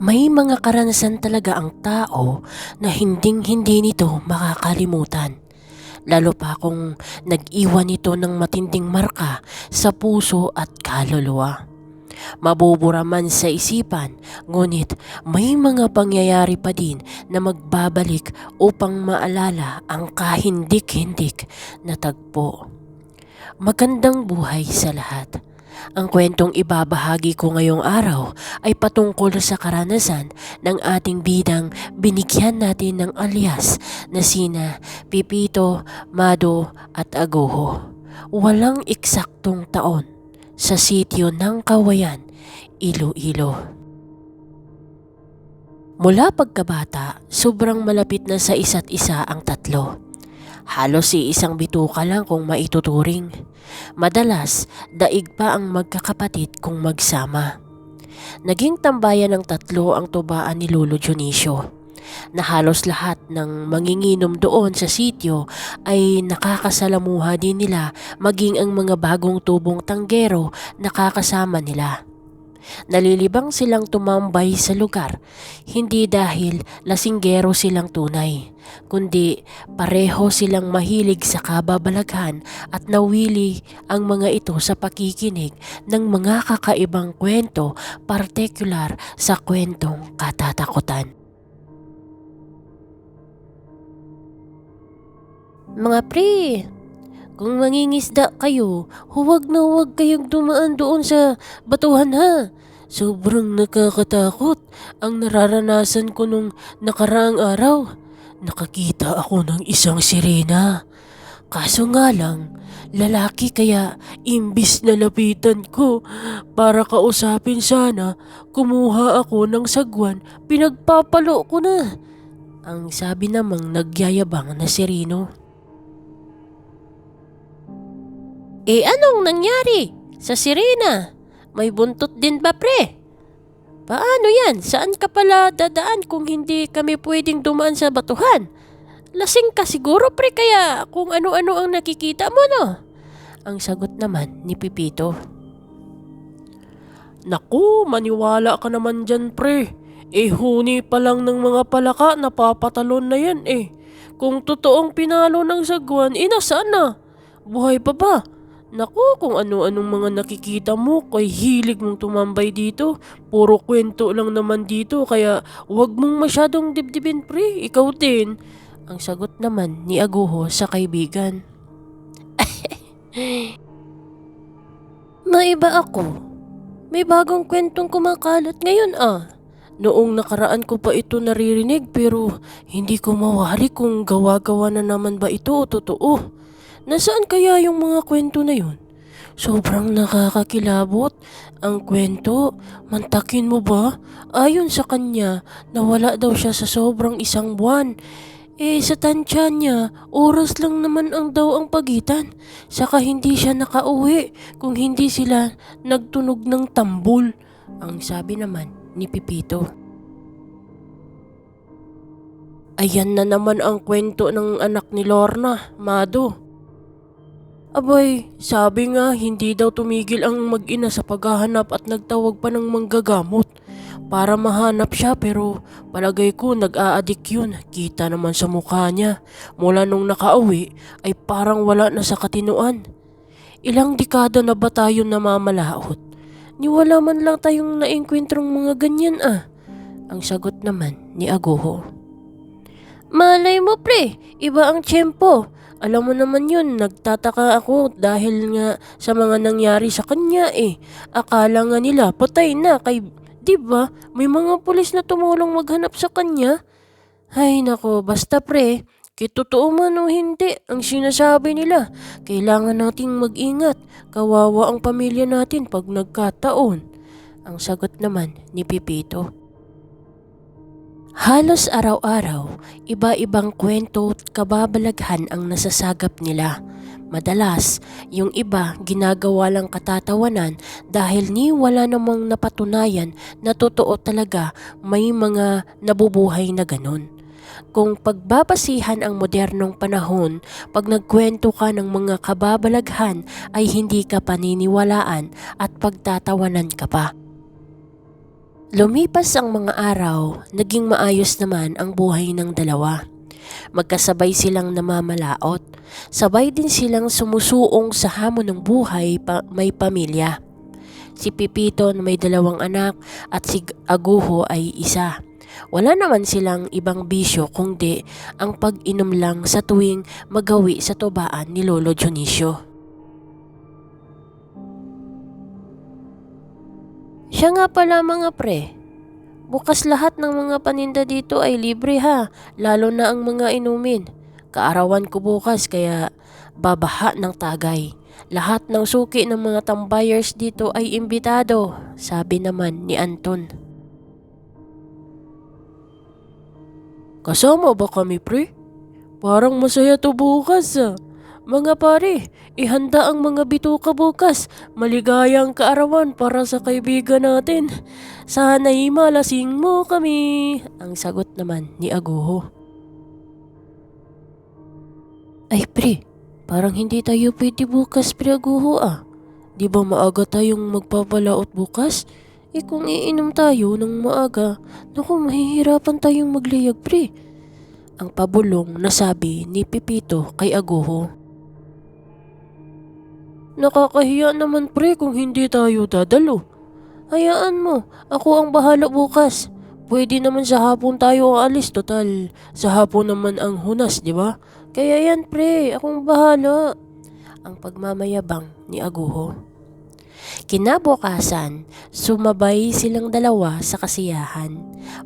May mga karanasan talaga ang tao na hinding-hindi nito makakalimutan. Lalo pa kung nag-iwan ito ng matinding marka sa puso at kaluluwa. Mabubura man sa isipan, ngunit may mga pangyayari pa din na magbabalik upang maalala ang kahindik-hindik na tagpo. Magandang buhay sa lahat. Ang kwentong ibabahagi ko ngayong araw ay patungkol sa karanasan ng ating bidang binigyan natin ng alias na sina Pipito, Mado at Aguho. Walang eksaktong taon sa sitio ng Kawayan, Iloilo. Mula pagkabata, sobrang malapit na sa isa't isa ang tatlo. Halos isang bituka lang kung maituturing. Madalas, daig pa ang magkakapatid kung magsama. Naging tambayan ng tatlo ang tubaan ni Lolo Dionisio, na halos lahat ng manginginom doon sa sitio ay nakakasalamuha din nila, maging ang mga bagong tubong tanggero nakakasama nila. Nalilibang silang tumambay sa lugar, hindi dahil lasinggero silang tunay, kundi pareho silang mahilig sa kababalaghan at nawili ang mga ito sa pakikinig ng mga kakaibang kwento, partikular sa kwentong katatakutan. Mga pre, kung mangingisda kayo, huwag na huwag kayong dumaan doon sa batuhan ha. Sobrang nakakatakot ang nararanasan ko nung nakaraang araw. Nakakita ako ng isang sirena. Kaso nga lang, lalaki, kaya imbis na lapitan ko para kausapin sana, kumuha ako ng sagwan, pinagpapalo ko na. Ang sabi namang nagyayabang na sireno. Anong nangyari sa sirena? May buntot din ba pre? Paano yan? Saan ka pala dadaan kung hindi kami pwedeng dumaan sa batuhan? Lasing ka siguro pre, kaya kung ano-ano ang nakikita mo no? Ang sagot naman ni Pipito. Naku, maniwala ka naman dyan pre. Huni pa lang ng mga palaka, napapatalon na yan eh. Kung totoong pinalo ng sagwan, nasaan na? Buhay pa ba? Naku, kung ano-anong mga nakikita mo, kay hilig mong tumambay dito. Puro kwento lang naman dito, kaya wag mong masyadong dibdibin pre, ikaw din. Ang sagot naman ni Aguho sa kaibigan. Maiba ako. May bagong kwentong kumakalat ngayon ah. Noong nakaraan ko pa ito naririnig, pero hindi ko mawari kung gawa-gawa na naman ba ito o totoo. Nasaan kaya yung mga kwento na yun? Sobrang nakakakilabot ang kwento. Mantakin mo ba? Ayon sa kanya, nawala daw siya sa sobrang isang buwan. Sa tansya niya, oras lang naman ang daw ang pagitan. Saka hindi siya nakauwi kung hindi sila nagtunog ng tambol. Ang sabi naman ni Pipito. Ayan na naman ang kwento ng anak ni Lorna, Mado. Abay, sabi nga hindi daw tumigil ang mag-ina sa paghahanap at nagtawag pa ng manggagamot para mahanap siya, pero palagay ko nag-a-addict yun. Kita naman sa mukha niya. Mula nung nakauwi ay parang wala na sa katinuan. Ilang dekada na ba tayo namamalaot? Niwala man lang tayong naengkwentrong mga ganyan ah. Ang sagot naman ni Aguho. Malay mo pre, iba ang tiyempo. Alam mo naman yun, nagtataka ako dahil nga sa mga nangyari sa kanya eh. Akala nga nila patay na kay, diba, may mga pulis na tumulong maghanap sa kanya. Ay nako, basta pre, totoo man o hindi ang sinasabi nila, kailangan nating mag-ingat. Kawawa ang pamilya natin pag nagkataon. Ang sagot naman ni Pipito. Halos araw-araw, iba-ibang kwento at kababalaghan ang nasasagap nila. Madalas, yung iba ginagawa lang katatawanan dahil wala namang napatunayan na totoo talaga may mga nabubuhay na ganun. Kung pagbabasihan ang modernong panahon, pag nagkwento ka ng mga kababalaghan ay hindi ka paniniwalaan at pagtatawanan ka pa. Lumipas ang mga araw, naging maayos naman ang buhay ng dalawa. Magkasabay silang namamalaot. Sabay din silang sumusuong sa hamon ng buhay may pamilya. Si Pipito na may 2 anak at si Aguho ay isa. Wala naman silang ibang bisyo kundi ang pag-inom lang sa tuwing magawi sa tubaan ni Lolo Dionisio. Siya nga pala mga pre, bukas lahat ng mga paninda dito ay libre ha, lalo na ang mga inumin. Kaarawan ko bukas kaya babaha ng tagay. Lahat ng suki ng mga tambayers dito ay imbitado, sabi naman ni Anton. Kasama ba kami pre? Parang masaya to bukas ah. Mga pare, ihanda ang mga bituka bukas. Maligayang kaarawan para sa kaibigan natin. Sana'y malasing mo kami. Ang sagot naman ni Aguho. Ay pre, parang hindi tayo pwede bukas pre Aguho ah. Di ba maaga tayong magpapalaot bukas? Kung iinom tayo ng maaga, naku mahihirapan tayong maglayag pre. Ang pabulong na sabi ni Pipito kay Aguho. Nakakahiya naman pre kung hindi tayo dadalo. Hayaan mo, ako ang bahala bukas. Pwede naman sa hapon tayo aalis, total. Sa hapon naman ang hunas, di ba? Kaya yan pre, akong bahala. Ang pagmamayabang ni Aguho. Kinabukasan, sumabay silang dalawa sa kasiyahan.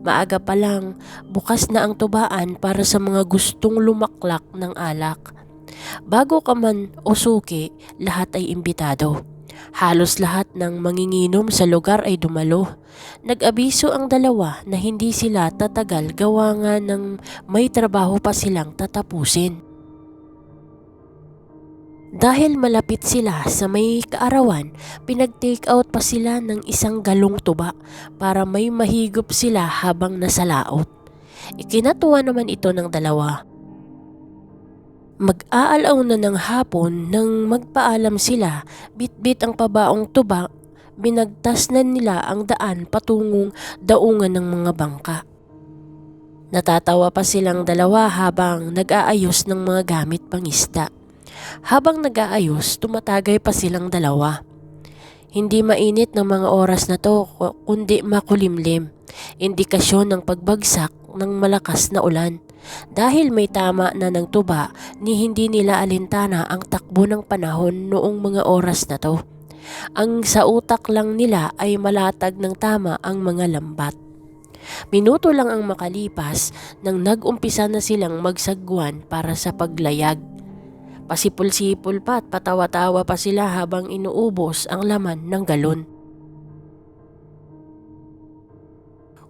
Maaga pa lang, bukas na ang tubaan para sa mga gustong lumaklak ng alak. Bago ka man o suki, lahat ay imbitado. Halos lahat ng manginginom sa lugar ay dumalo. Nag-abiso ang dalawa na hindi sila tatagal gawa nga ng may trabaho pa silang tatapusin. Dahil malapit sila sa may kaarawan, pinag-take out pa sila ng 1 galong tuba para may mahigop sila habang nasa laot. Ikinatuwa naman ito ng dalawa. Mag-aalaw na ng hapon nang magpaalam sila, bitbit ang pabaong tuba, binagtas na nila ang daan patungong daungan ng mga bangka. Natatawa pa silang dalawa habang nag-aayos ng mga gamit pangisda. Habang nag-aayos, tumatagay pa silang dalawa. Hindi mainit ng mga oras na to kundi makulimlim, indikasyon ng pagbagsak ng malakas na ulan. Dahil may tama na ng tuba ni hindi nila alintana ang takbo ng panahon noong mga oras na to. Ang sa utak lang nila ay malatag ng tama ang mga lambat. Minuto lang ang makalipas nang nag-umpisa na silang magsagwan para sa paglayag. Pasipol-sipol pa at patawa-tawa pa sila habang inuubos ang laman ng galon.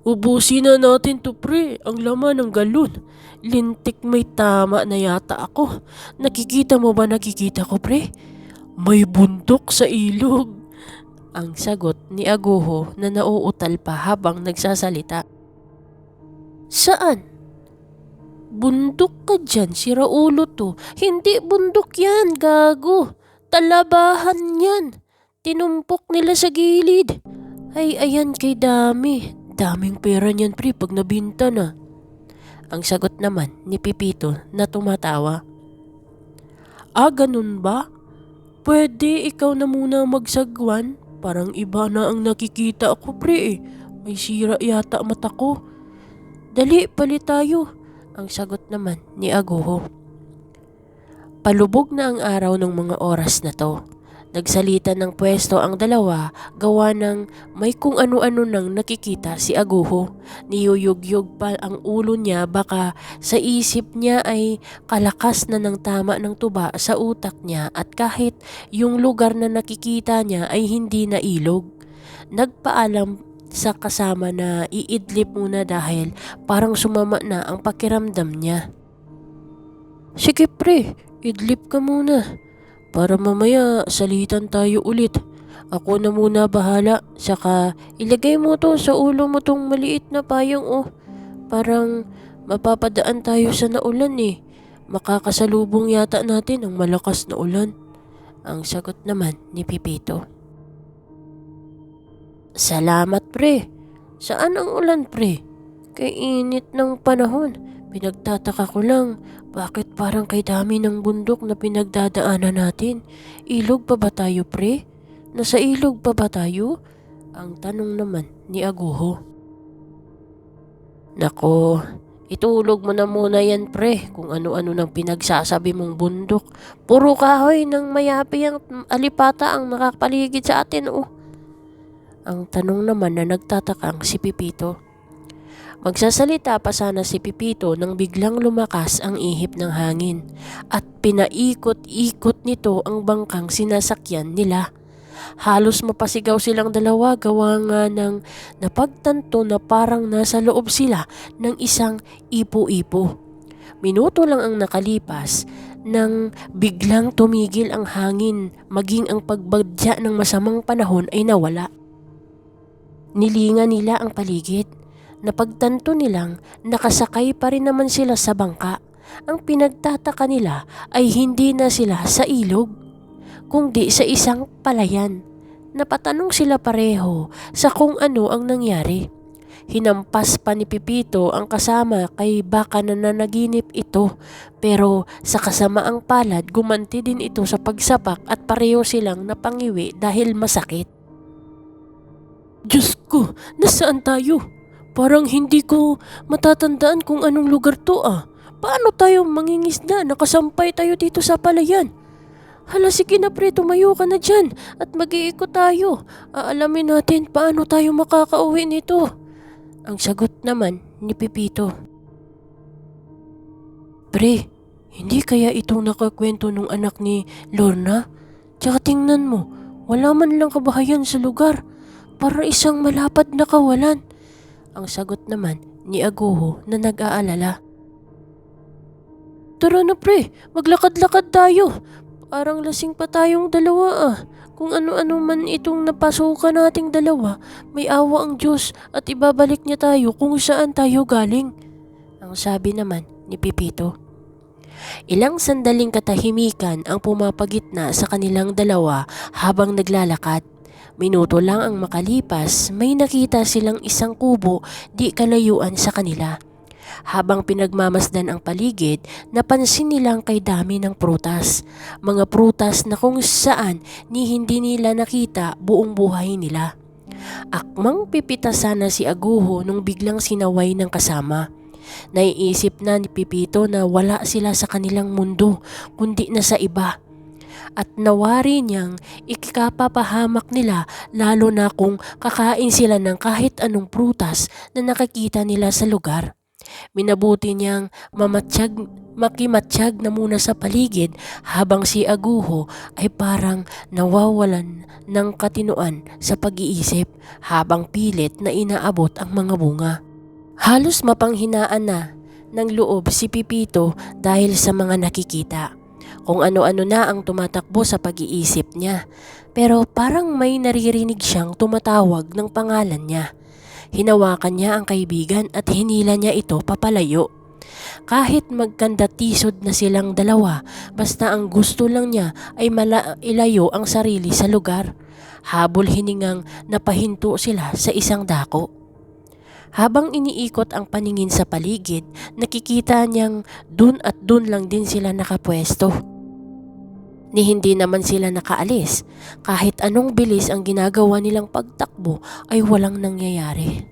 Ubusin na natin to pre, ang laman ng galon. Lintik may tama na yata ako. Nakikita ko pre? May bundok sa ilog. Ang sagot ni Aguho na nauutal pa habang nagsasalita. Saan? Bundok ka dyan, siraulo to. Hindi bundok yan, gago. Talabahan yan. Tinumpok nila sa gilid. Ay ayan kay dami. Daming pera niyan pre pag nabinta na. Ang sagot naman ni Pipito na tumatawa. Ganun ba? Pwede ikaw na muna magsagwan. Parang iba na ang nakikita ako pre eh. May sira yata mata ko. Dali, palit tayo. Ang sagot naman ni Aguho. Palubog na ang araw ng mga oras na to. Nagsalita ng pwesto ang dalawa gawa ng may kung ano-ano nang nakikita si Aguho. Niyuyugyug pa ang ulo niya baka sa isip niya ay kalakas na ng tama ng tuba sa utak niya at kahit yung lugar na nakikita niya ay hindi na ilog. Nagpaalam sa kasama na iidlip muna dahil parang sumama na ang pakiramdam niya. Sige pre, idlip ka muna. Para mamaya salitan tayo ulit. Ako na muna bahala. Saka ilagay mo to sa ulo mo tong maliit na payong oh. Parang mapapadaan tayo sa naulan eh. Makakasalubong yata natin ang malakas na ulan. Ang sagot naman ni Pipito. Salamat pre. Saan ang ulan, pre? Kay init ng panahon. Pinagtataka ko lang, bakit parang kay dami ng bundok na pinagdadaanan natin? Ilog pa ba tayo, pre? Nasa ilog pa ba tayo? Ang tanong naman ni Aguho. Nako, itulog mo na muna yan, pre, kung ano-ano nang pinagsasabi mong bundok. Puro kahoy ng mayapi ang alipata ang nakapaligid sa atin, oh. Ang tanong naman na nagtatakang si Pipito. Magsasalita pa sana si Pipito nang biglang lumakas ang ihip ng hangin at pinaikot-ikot nito ang bangkang sinasakyan nila. Halos mapasigaw silang dalawa gawa nga ng napagtanto na parang nasa loob sila ng isang ipo-ipo. Minuto lang ang nakalipas nang biglang tumigil ang hangin, maging ang pagbagya ng masamang panahon ay nawala. Nilingan nila ang paligid. Napagtanto nilang nakasakay pa rin naman sila sa bangka. Ang pinagtataka nila ay hindi na sila sa ilog, kundi sa isang palayan. Napatanong sila pareho sa kung ano ang nangyari. Hinampas pa ni Pipito ang kasama kay baka nananaginip ito, pero sa kasamaang palad gumanti din ito sa pagsapak at pareho silang napangiwi dahil masakit. Diyos ko, nasaan tayo? Parang hindi ko matatandaan kung anong lugar to ah. Paano tayo mangingisda? Nakasampay tayo dito sa palayan. Hala, sige na pre, tumayo ka na dyan at mag-iikot tayo. Aalamin natin paano tayo makakauwi nito. Ang sagot naman ni Pipito. Pre, hindi kaya itong nakakwento nung anak ni Lorna? Tsaka tingnan mo, wala man lang kabahayan sa lugar. Para isang malapad na kawalan. Ang sagot naman ni Aguho na nag-aalala. Tara na pre, maglakad-lakad tayo. Parang lasing pa tayong dalawa ah. Kung ano-ano man itong napasukan nating dalawa, may awa ang Diyos at ibabalik niya tayo kung saan tayo galing. Ang sabi naman ni Pipito. Ilang sandaling katahimikan ang pumapagitna sa kanilang dalawa habang naglalakad. Minuto lang ang makalipas, may nakita silang isang kubo di kalayuan sa kanila. Habang pinagmamasdan ang paligid, napansin nilang kay dami ng prutas. Mga prutas na kung saan ni hindi nila nakita buong buhay nila. Akmang pipita sana si Aguho nung biglang sinaway ng kasama. Naiisip na ni Pipito na wala sila sa kanilang mundo, kundi na sa iba. At nawari niyang ikikapapahamak nila lalo na kung kakain sila ng kahit anong prutas na nakikita nila sa lugar. Minabuti niyang makimatsyag na muna sa paligid habang si Aguho ay parang nawawalan ng katinoan sa pag-iisip habang pilit na inaabot ang mga bunga. Halos mapanghinaan na ng loob si Pipito dahil sa mga nakikita. Kung ano-ano na ang tumatakbo sa pag-iisip niya, pero parang may naririnig siyang tumatawag ng pangalan niya. Hinawakan niya ang kaibigan at hinila niya ito papalayo. Kahit magkandatisod na silang dalawa, basta ang gusto lang niya ay ilayo ang sarili sa lugar. Habol hiningang napahinto sila sa isang dako. Habang iniikot ang paningin sa paligid, nakikita niyang dun at dun lang din sila nakapwesto. Ni hindi naman sila nakaalis, kahit anong bilis ang ginagawa nilang pagtakbo ay walang nangyayari.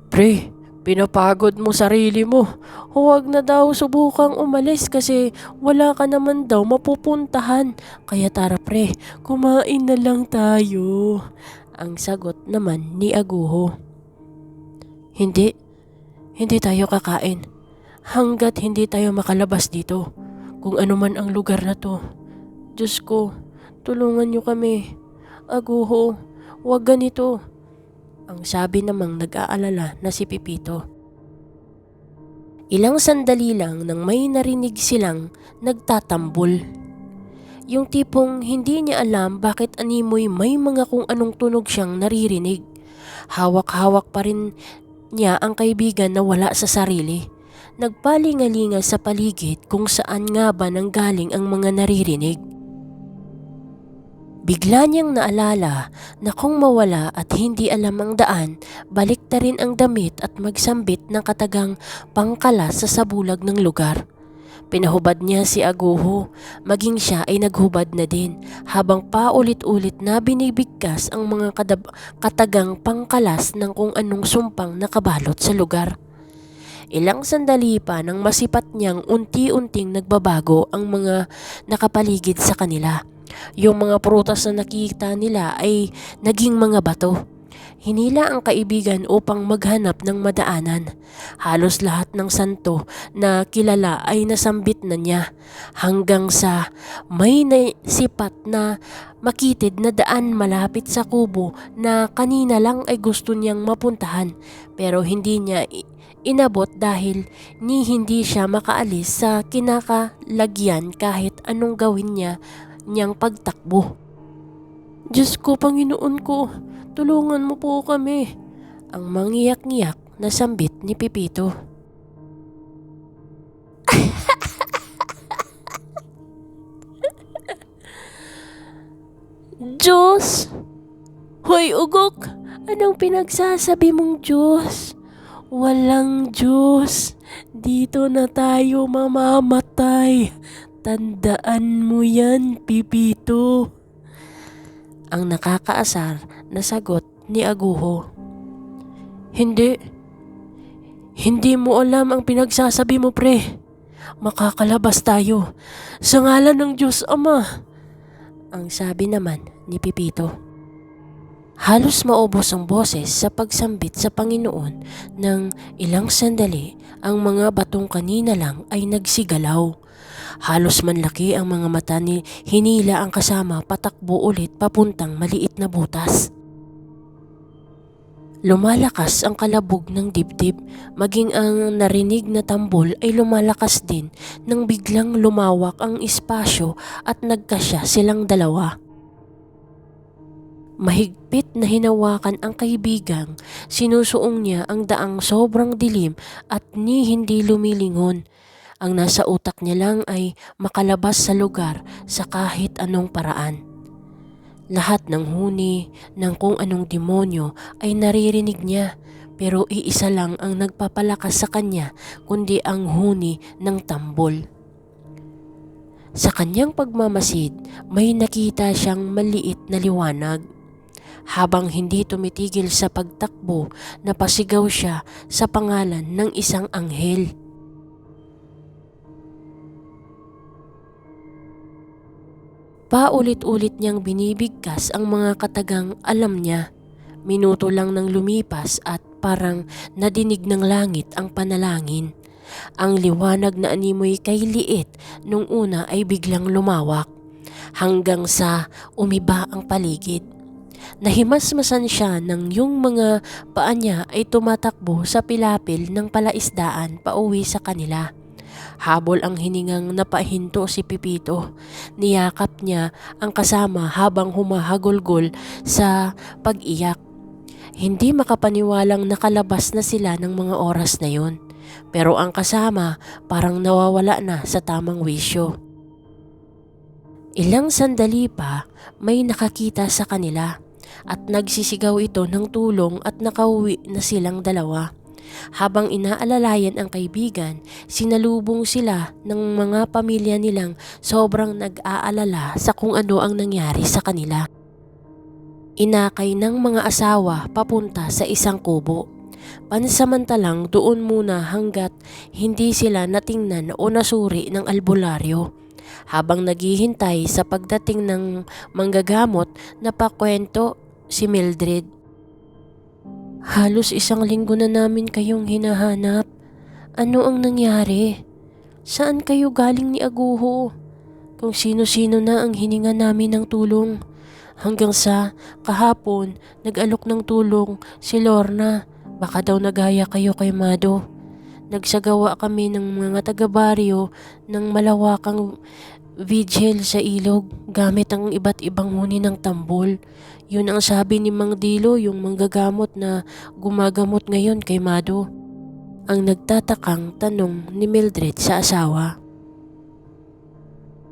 Pre, pinapagod mo sarili mo. Huwag na daw subukang umalis kasi wala ka naman daw mapupuntahan. Kaya tara pre, kumain na lang tayo. Ang sagot naman ni Aguho. Hindi tayo kakain. Hanggat hindi tayo makalabas dito, kung ano man ang lugar na to. Diyos ko, tulungan niyo kami. Aguho, huwag ganito. Ang sabi namang nag-aalala na si Pipito. Ilang sandali lang nang may narinig silang nagtatambol. Yung tipong hindi niya alam bakit animoy may mga kung anong tunog siyang naririnig. Hawak-hawak pa rin niya ang kaibigan na wala sa sarili. Nagpalingalinga sa paligid kung saan nga ba nanggaling ang mga naririnig. Bigla niyang naalala na kung mawala at hindi alam ang daan, baliktarin ang damit at magsambit ng katagang pangkalas sa sabulag ng lugar. Pinahubad niya si Aguho, maging siya ay naghubad na din habang paulit-ulit na binibigkas ang mga katagang pangkalas ng kung anong sumpang nakabalot sa lugar. Ilang sandali pa nang masipat niyang unti-unting nagbabago ang mga nakapaligid sa kanila. Yung mga prutas na nakita nila ay naging mga bato. Hinila ang kaibigan upang maghanap ng madaanan. Halos lahat ng santo na kilala ay nasambit na niya hanggang sa may sipat na makitid na daan malapit sa kubo na kanina lang ay gusto niyang mapuntahan pero hindi niya inabot dahil hindi siya makaalis sa kinakalagyan kahit anong gawin niyang pagtakbo. Diyos ko, Panginoon ko, tulungan mo po kami. Ang mangiyak-ngiyak na sambit ni Pipito. Diyos! Hoy ugok! Anong pinagsasabi mong Diyos? Walang Diyos. Dito na tayo mamamatay. Tandaan mo yan, Pipito. Ang nakakaasar na sagot ni Aguho. Hindi mo alam ang pinagsasabi mo, pre. Makakalabas tayo sa ngalan ng Diyos Ama, ang sabi naman ni Pipito. Halos maubos ang boses sa pagsambit sa Panginoon ng ilang sandali. Ang mga batong kanina lang ay nagsigalaw. Halos manlaki ang mga mata ni hinila ang kasama patakbo ulit papuntang maliit na butas. Lumalakas ang kalabog ng dibdib, maging ang narinig na tambol ay lumalakas din nang biglang lumawak ang espasyo at nagkasya silang dalawa. Mahigpit na hinawakan ang kaibigang, sinusuong niya ang daang sobrang dilim at hindi lumilingon. Ang nasa utak niya lang ay makalabas sa lugar sa kahit anong paraan. Lahat ng huni ng kung anong demonyo ay naririnig niya, pero iisa lang ang nagpapalakas sa kanya kundi ang huni ng tambol. Sa kanyang pagmamasid, may nakita siyang maliit na liwanag. Habang hindi tumitigil sa pagtakbo, napasigaw siya sa pangalan ng isang anghel. Paulit-ulit niyang binibigkas ang mga katagang alam niya. Minuto lang nang lumipas at parang nadinig ng langit ang panalangin. Ang liwanag na animoy kay liit nung una ay biglang lumawak hanggang sa umiba ang paligid. Nahimasmasan siya nang yung mga paa niya ay tumatakbo sa pilapil ng palaisdaan pauwi sa kanila. Habol ang hiningang napahinto si Pipito. Niyakap niya ang kasama habang humahagulgol sa pag-iyak. Hindi makapaniwalang nakalabas na sila ng mga oras na yun. Pero ang kasama parang nawawala na sa tamang wisyo. Ilang sandali pa may nakakita sa kanila at nagsisigaw ito ng tulong at nakauwi na silang dalawa. Habang inaalalayan ang kaibigan, sinalubong sila ng mga pamilya nilang sobrang nag-aalala sa kung ano ang nangyari sa kanila. Inakay ng mga asawa papunta sa isang kubo. Pansamantalang doon muna hanggat hindi sila natingnan o nasuri ng albularyo. Habang naghihintay sa pagdating ng manggagamot, napakwento si Mildred. Halos 1 linggo na namin kayong hinahanap. Ano ang nangyari? Saan kayo galing ni Aguho? Kung sino-sino na ang hininga namin ng tulong. Hanggang sa kahapon, nag-alok ng tulong si Lorna. Baka daw nagaya kayo kay Mado. Nagsagawa kami ng mga taga-baryo ng malawakang vigil sa ilog gamit ang iba't ibang huni ng tambol. Yun ang sabi ni Mang Dilo, yung manggagamot na gumagamot ngayon kay Mado. Ang nagtatakang tanong ni Mildred sa asawa.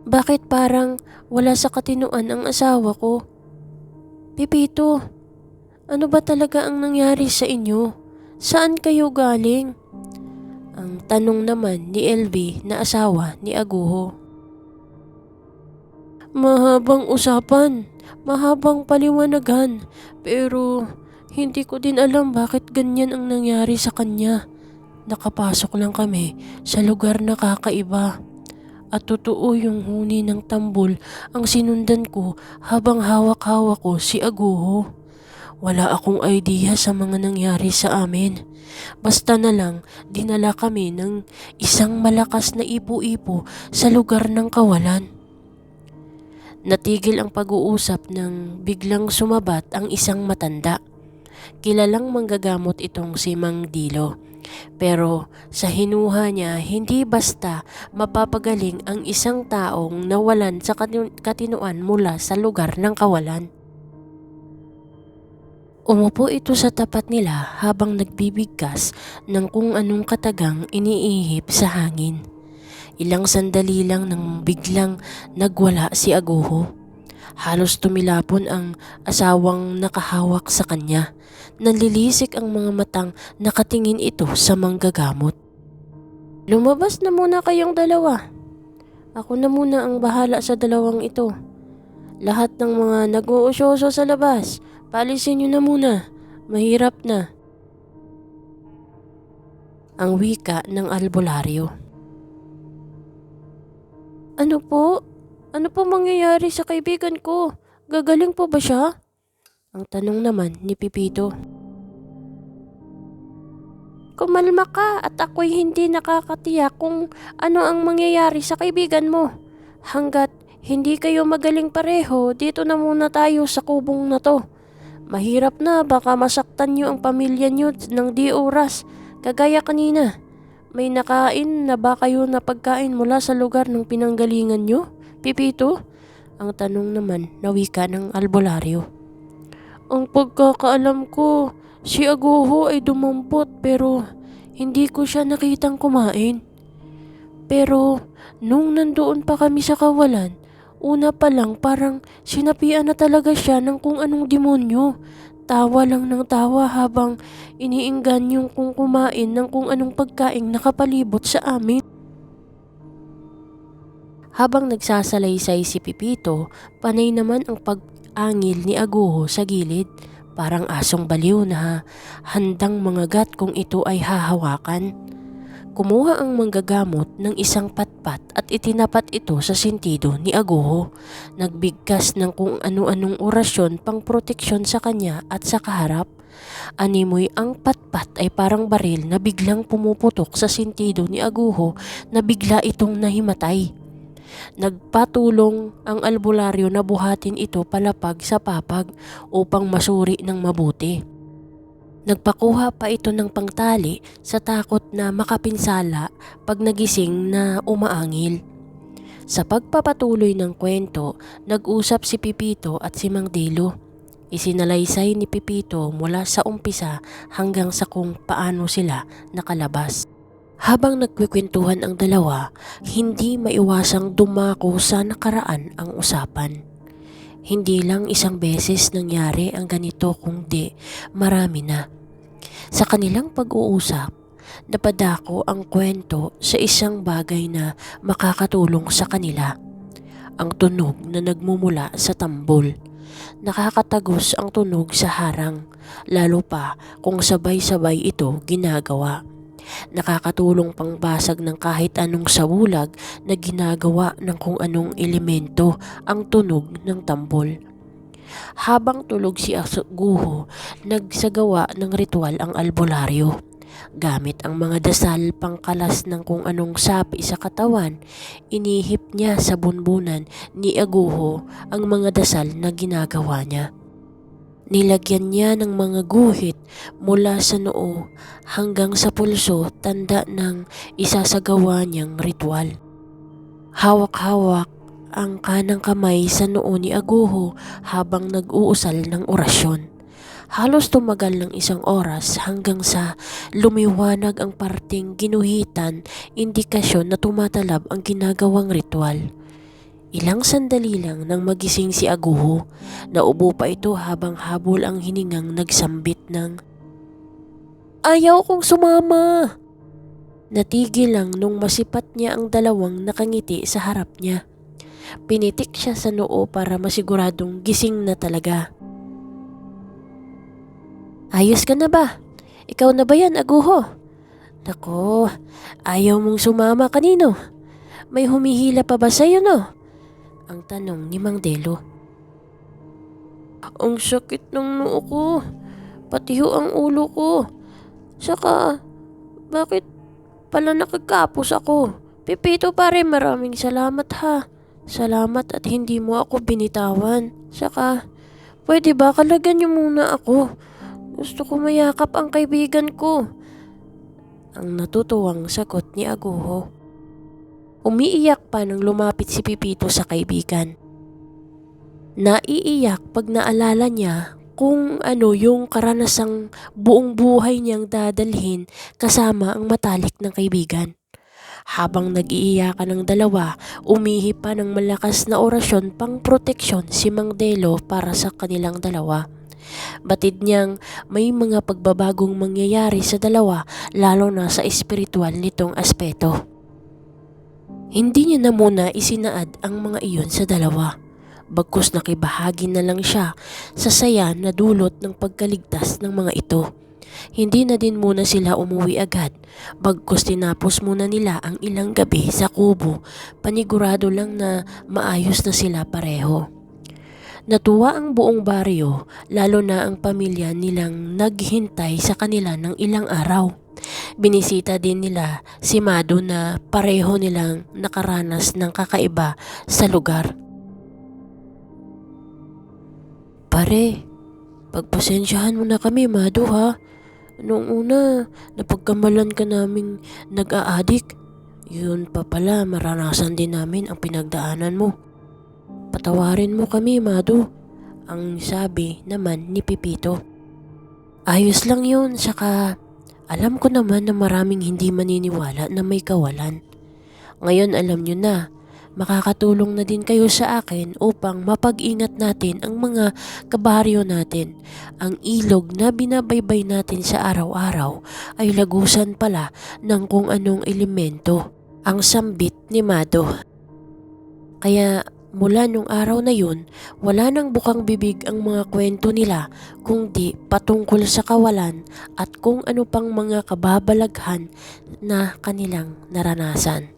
Bakit parang wala sa katinuan ang asawa ko? Pipito, ano ba talaga ang nangyari sa inyo? Saan kayo galing? Ang tanong naman ni LV na asawa ni Aguho. Mahabang usapan, mahabang paliwanagan, pero hindi ko din alam bakit ganyan ang nangyari sa kanya. Nakapasok lang kami sa lugar na kakaiba at totoo yung huni ng tambol ang sinundan ko habang hawak-hawak ko si Aguho. Wala akong idea sa mga nangyari sa amin. Basta na lang dinala kami ng isang malakas na ipo-ipo sa lugar ng kawalan. Natigil ang pag-uusap nang biglang sumabat ang isang matanda. Kilalang manggagamot itong si Mang Dilo. Pero sa hinuha niya, hindi basta mapapagaling ang isang taong nawalan sa katinuan mula sa lugar ng kawalan. Umupo ito sa tapat nila habang nagbibigkas ng kung anong katagang iniihip sa hangin. Ilang sandali lang nang biglang nagwala si Aguho. Halos tumilapon ang asawang nakahawak sa kanya. Nanlilisik ang mga matang nakatingin ito sa manggagamot. Lumabas na muna kayong dalawa. Ako na muna ang bahala sa dalawang ito. Lahat ng mga nag-uusyoso sa labas, paalisin nyo na muna. Mahirap na. Ang wika ng albularyo. Ano po? Ano po mangyayari sa kaibigan ko? Gagaling po ba siya? Ang tanong naman ni Pipito. Kumalma ka at ako'y hindi nakakatiyak kung ano ang mangyayari sa kaibigan mo. Hanggat hindi kayo magaling pareho, dito na muna tayo sa kubong na to. Mahirap na, baka masaktan nyo ang pamilya nyo ng di oras. Kagaya kanina, may nakain na ba kayo na pagkain mula sa lugar ng pinanggalingan nyo, Pipito? Ang tanong naman na wika ng albularyo. Ang pagkakaalam ko, si Aguho ay dumampot pero hindi ko siya nakitang kumain. Pero nung nandoon pa kami sa kawalan, una pa lang parang sinapian na talaga siya ng kung anong demonyo. Tawa lang ng tawa habang iniinggan yung kung kumain ng kung anong pagkaing nakapalibot sa amin. Habang nagsasalaysay si Pipito, panay naman ang pag-angil ni Aguho sa gilid. Parang asong baliw na handang mangagat kung ito ay hahawakan. Kumuha ang manggagamot ng isang patpat at itinapat ito sa sentido ni Aguho. Nagbigkas ng kung ano-anong orasyon pang proteksyon sa kanya at sa kaharap. Animoy ang patpat ay parang baril na biglang pumuputok sa sentido ni Aguho na bigla itong nahimatay. Nagpatulong ang albularyo na buhatin ito palapag sa papag upang masuri ng mabuti. Nagpakuha pa ito ng pangtali sa takot na makapinsala pag nagising na umaangil. Sa pagpapatuloy ng kwento, nag-usap si Pipito at si Mang Dilo. Isinalaysay ni Pipito mula sa umpisa hanggang sa kung paano sila nakalabas. Habang nagkwikwentuhan ang dalawa, hindi maiwasang dumako sa nakaraan ang usapan. Hindi lang isang beses nangyari ang ganito kundi marami na. Sa kanilang pag-uusap, napadako ang kwento sa isang bagay na makakatulong sa kanila. Ang tunog na nagmumula sa tambol. Nakakatagos ang tunog sa harang, lalo pa kung sabay-sabay ito ginagawa. Nakakatulong pang basag ng kahit anong sabulag na ginagawa ng kung anong elemento ang tunog ng tambol. Habang tulog si Aguho, nagsagawa ng ritual ang albularyo. Gamit ang mga dasal pangkalas ng kung anong sapi sa katawan, inihip niya sa bunbunan ni Aguho ang mga dasal na ginagawa niya. Nilagyan niya ng mga guhit mula sa noo hanggang sa pulso, tanda ng isasagawa niyang ritual. Hawak-hawak ang kanang kamay sa noo ni Aguho habang nag-uusal ng orasyon. Halos tumagal ng 1 oras hanggang sa lumiwanag ang parteng ginuhitan, indikasyon na tumatalab ang ginagawang ritual. Ilang sandali lang nang magising si Aguho. Naubo pa ito habang habol ang hiningang nagsambit ng, "Ayaw kong sumama!" Natigil lang nung masipat niya ang dalawang nakangiti sa harap niya. Pinitik siya sa noo para masiguradong gising na talaga. "Ayos ka na ba? Ikaw na ba yan, Aguho?" "Nako, ayaw mong sumama kanino? May humihila pa ba sa'yo, no?" Ang tanong ni Mang Delo. "Ang sakit ng noo ko, pati ho ang ulo ko. Saka, bakit pala nakagkapos ako? Pipito pare, maraming salamat ha. Salamat at hindi mo ako binitawan. Saka, pwede ba kalagan niyo muna ako? Gusto ko mayakap ang kaibigan ko." Ang natutuwang sagot ni Aguho. Umiiyak pa nang lumapit si Pipito sa kaibigan. Naiiyak pag naalala niya kung ano yung karanasang buong buhay niyang dadalhin kasama ang matalik ng kaibigan. Habang nag-iiyakan ng dalawa, umihi pa ng malakas na orasyon pang proteksyon si Mang Delo para sa kanilang dalawa. Batid niyang may mga pagbabagong mangyayari sa dalawa, lalo na sa espiritual nitong aspeto. Hindi niya na muna isinaad ang mga iyon sa dalawa. Bagkus nakibahagi na lang siya sa saya na dulot ng pagkaligtas ng mga ito. Hindi na din muna sila umuwi agad. Bagkus tinapos muna nila ang ilang gabi sa kubo, panigurado lang na maayos na sila pareho. Natuwa ang buong baryo, lalo na ang pamilya nilang naghintay sa kanila ng ilang araw. Binisita din nila si Mado na pareho nilang nakaranas ng kakaiba sa lugar. "Pare, pagpasensyahan mo na kami, Mado ha. Noong una, napagkamalan ka naming nag-aadik. Yun pa pala, maranasan din namin ang pinagdaanan mo. Patawarin mo kami, Mado," ang sabi naman ni Pipito. "Ayos lang yun, saka alam ko naman na maraming hindi maniniwala na may kawalan. Ngayon alam nyo na, makakatulong na din kayo sa akin upang mapag-ingat natin ang mga kabaryo natin. Ang ilog na binabaybay natin sa araw-araw ay lagusan pala ng kung anong elemento," ang sambit ni Mado. Kaya mula nung araw na yun, wala nang bukang bibig ang mga kwento nila kundi patungkol sa kawalan at kung ano pang mga kababalaghan na kanilang naranasan.